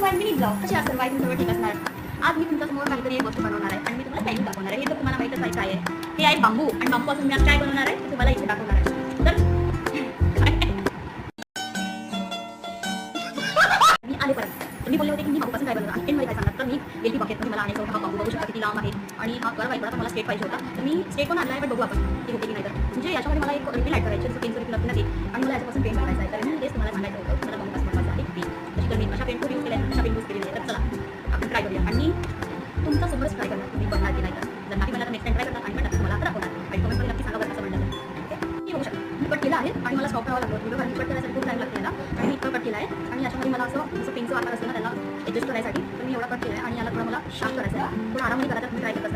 1 minute blog कसे असेल वाईट सर्व ठीक असणार. आज मी तुमच्यासमोर काहीतरी एक वस्तू बनवणार आहे आणि मी तुम्हाला टाईम दाखवणार आहे. हे तर तुम्हाला माहितच आहे काय आहे. हे आहे बांबू आणि बांबूपासून मी आज काय बनवणार आहे ते तुम्हाला इथे दाखवणार आहे. तर मी आले परत. तर मी बोलले होते की मी बांबूपासून काय बनवणार आणि काय सांगणार. तर मी गेली बघेत तुम्ही मला आणायचा होता हा बांबू. बघू शकता किती लांब आहे आणि हा कर वाईट मला स्ट्रेट पाहिजे होता. तर मी स्ट्रेट पण आणला आहे, पण बघू आपण की होते की नाही. तर म्हणजे याच्यामध्ये मला एक रिफिल ॲड करायची, जसं पेन्सिल रिफिल असते आणि मला याच्यापासून पेंट करायचा आहे. तर मी तेच तुम्हाला सांगायचं होतं. मला बांबूपासून बनवायचं आहे पेन. तशी तर मी अशा पेन यूज केल्या, अशा पेन यूज केलेली आहे. तर चला आपण ट्राय करूया आणि तुमचा समोरच ट्राय करणार. तुम्ही बनणार की नाही. तर जर नाही मला तर नेक्स्ट टाइम ट्राय करणार आणि पण नक्की तुम्हाला दाखवणार आणि कमेंटमध्ये नक्की सांगा बरं कसं बनलं. मी बघू शकता मी कट केला आहे आणि मला स्टॉप करावा लागतो. व्हिडिओ कट करायसाठी खूप टाईम लागतो आणि मी इतकं कट केला आहे आणि याच्यामध्ये मला असं पेनचं आकार असतं ना त्याला ॲडजस्ट करायसाठी. तर मी एवढा कट केला आहे आणि याला थोडं मला शार्प करायचं आहे. थोडं आरामाने करायचं. तुम्ही ट्राय करता